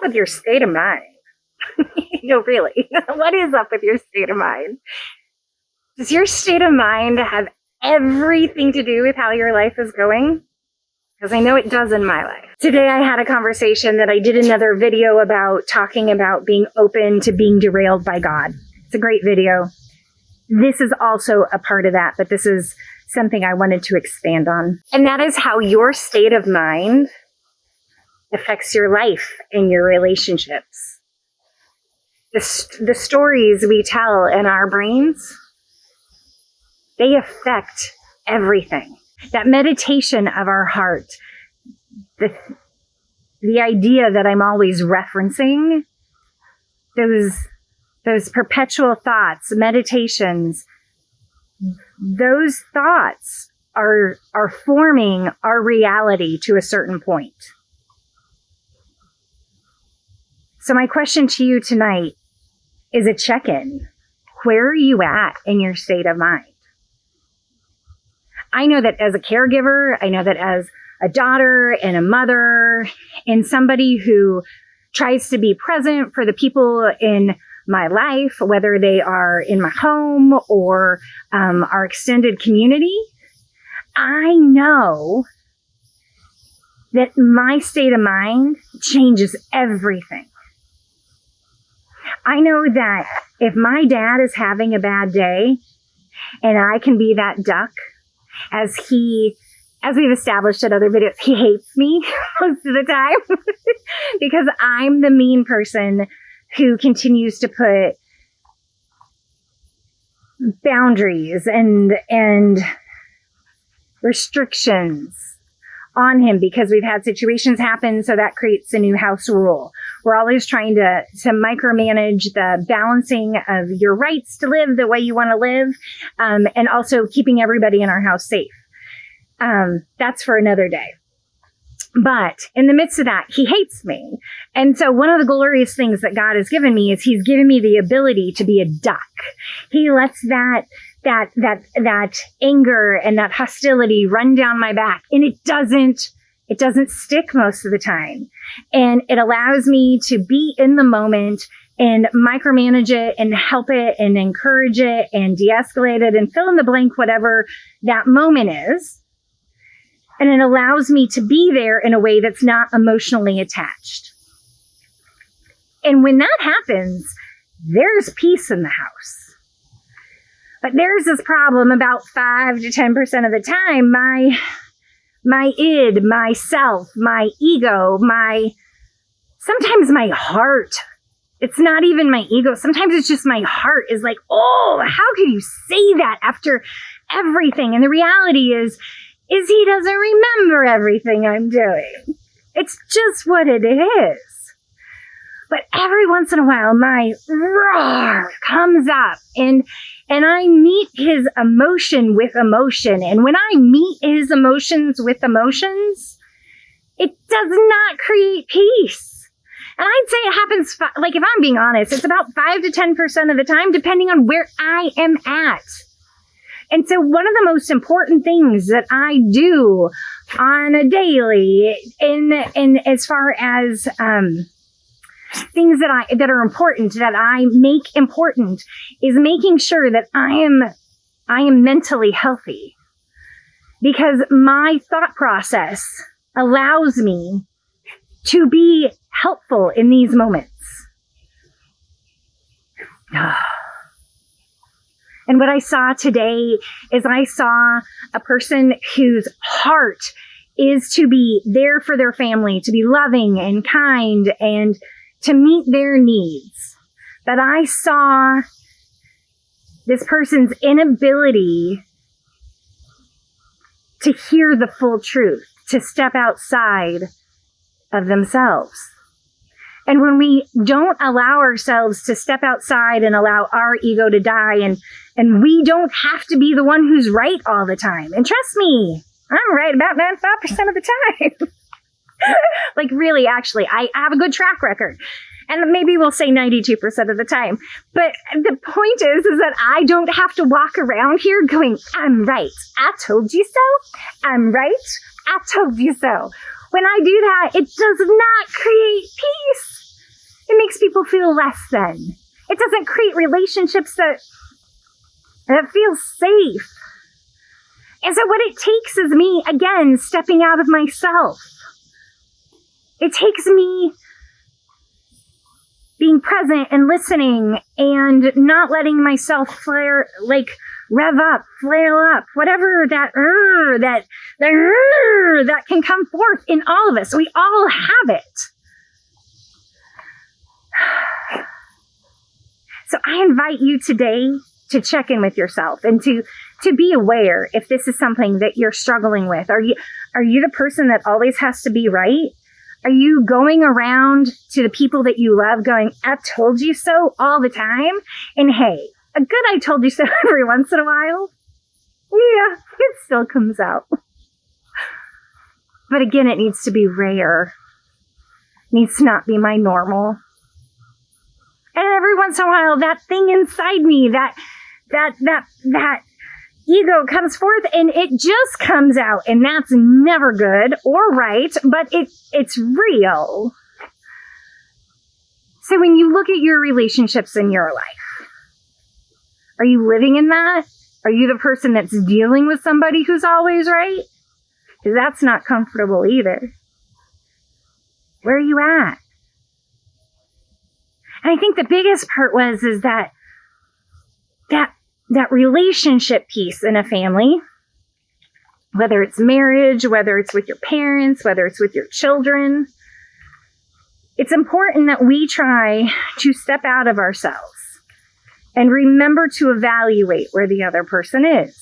with your state of mind? No, really. What is up with your state of mind? Does your state of mind have everything to do with how your life is going? Because I know it does in my life. Today I had a conversation that I did another video about, talking about being open to being derailed by God. It's a great video. This is also a part of that, but this is something I wanted to expand on. And that is how your state of mind affects your life and your relationships. The stories we tell in our brains, they affect everything. That meditation of our heart, the idea that I'm always referencing, those perpetual thoughts, meditations, those thoughts are forming our reality to a certain point. So my question to you tonight is a check-in. Where are you at in your state of mind? I know that as a caregiver, I know that as a daughter and a mother and somebody who tries to be present for the people in my life, whether they are in my home or our extended community, I know that my state of mind changes everything. I know that if my dad is having a bad day and I can be that duck, as we've established in other videos, he hates me most of the time because I'm the mean person who continues to put boundaries and restrictions on him because we've had situations happen, so that creates a new house rule. We're always trying to micromanage the balancing of your rights to live the way you want to live, and also keeping everybody in our house safe. That's for another day. But in the midst of that, he hates me. And so one of the glorious things that God has given me is he's given me the ability to be a duck. He lets that anger and that hostility run down my back, and it doesn't stick most of the time. And it allows me to be in the moment and micromanage it and help it and encourage it and de-escalate it and fill in the blank, whatever that moment is. And it allows me to be there in a way that's not emotionally attached. And when that happens, there's peace in the house. But there's this problem about 5 to 10% of the time. My id, myself, my ego, sometimes my heart. It's not even my ego. Sometimes it's just my heart is like, oh, how can you say that after everything? And the reality is he doesn't remember everything I'm doing. It's just what it is. But every once in a while, my roar comes up and I meet his emotion with emotion. And when I meet his emotions with emotions, it does not create peace. And I'd say it happens, like if I'm being honest, it's about 5 to 10% of the time, depending on where I am at. And so one of the most important things that I do on a daily, in as far as things that are important, that I make important, is making sure that I am mentally healthy, because my thought process allows me to be helpful in these moments. And what I saw today is I saw a person whose heart is to be there for their family, to be loving and kind and to meet their needs. But I saw this person's inability to hear the full truth, to step outside of themselves. And when we don't allow ourselves to step outside and allow our ego to die, and we don't have to be the one who's right all the time. And trust me, I'm right about 95% of the time. Like really, actually, I have a good track record. And maybe we'll say 92% of the time. But the point is that I don't have to walk around here going, I'm right. I told you so. I'm right. I told you so. When I do that, it does not create peace. people feel less than. It doesn't create relationships that feel safe. And so what it takes is me, again, stepping out of myself. It takes me being present and listening and not letting myself rev up, flail up, whatever that can come forth in all of us. We all have it. So I invite you today to check in with yourself and to be aware if this is something that you're struggling with. Are you the person that always has to be right? Are you going around to the people that you love going, I told you so all the time? And hey, a good I told you so every once in a while, yeah, it still comes out. But again, it needs to be rare. It needs to not be my normal. And every once in a while, that thing inside me, that ego comes forth and it just comes out, and that's never good or right, but it's real. So when you look at your relationships in your life, are you living in that? Are you the person that's dealing with somebody who's always right? Because that's not comfortable either. Where are you at? And I think the biggest part is that relationship piece in a family, whether it's marriage, whether it's with your parents, whether it's with your children, it's important that we try to step out of ourselves and remember to evaluate where the other person is.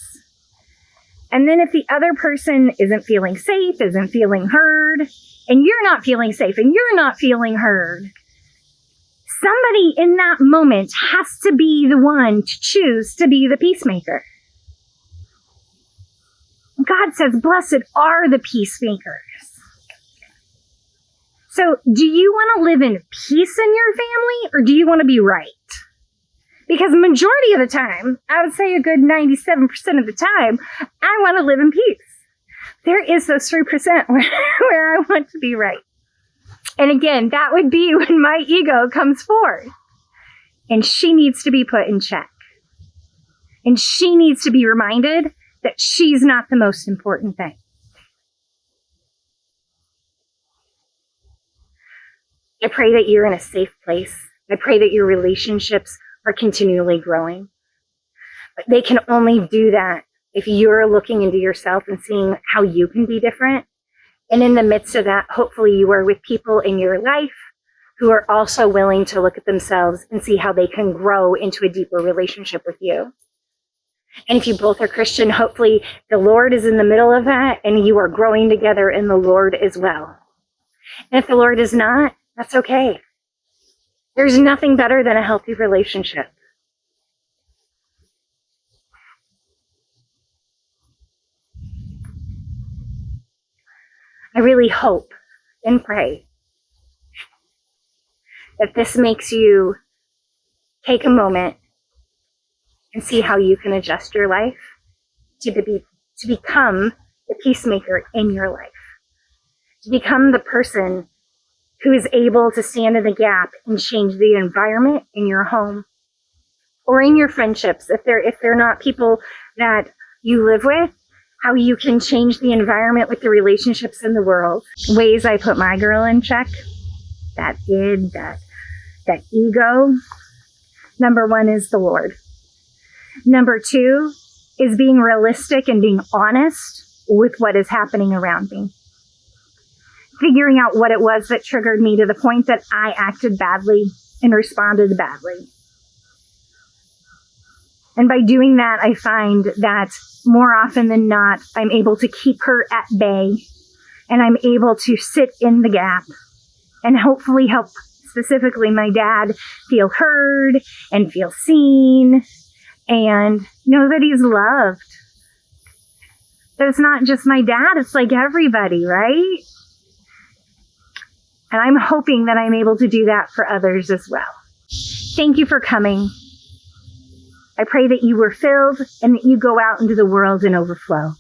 And then if the other person isn't feeling safe, isn't feeling heard, and you're not feeling safe and you're not feeling heard, somebody in that moment has to be the one to choose to be the peacemaker. God says, blessed are the peacemakers. So do you want to live in peace in your family, or do you want to be right? Because majority of the time, I would say a good 97% of the time, I want to live in peace. There is those 3% where I want to be right. And again, that would be when my ego comes forth. And she needs to be put in check. And she needs to be reminded that she's not the most important thing. I pray that you're in a safe place. I pray that your relationships are continually growing. But they can only do that if you're looking into yourself and seeing how you can be different. And in the midst of that, hopefully you are with people in your life who are also willing to look at themselves and see how they can grow into a deeper relationship with you. And if you both are Christian, hopefully the Lord is in the middle of that and you are growing together in the Lord as well. And if the Lord is not, that's okay. There's nothing better than a healthy relationship. I really hope and pray that this makes you take a moment and see how you can adjust your life to become the peacemaker in your life, to become the person who is able to stand in the gap and change the environment in your home or in your friendships. If they're not people that you live with, how you can change the environment with the relationships in the world. Ways I put my girl in check, that ego. Number 1 is the Lord. Number 2 is being realistic and being honest with what is happening around me. Figuring out what it was that triggered me to the point that I acted badly and responded badly. And by doing that, I find that more often than not, I'm able to keep her at bay, and I'm able to sit in the gap and hopefully help specifically my dad feel heard and feel seen and know that he's loved. That it's not just my dad, it's like everybody, right? And I'm hoping that I'm able to do that for others as well. Thank you for coming. I pray that you were filled and that you go out into the world and overflow.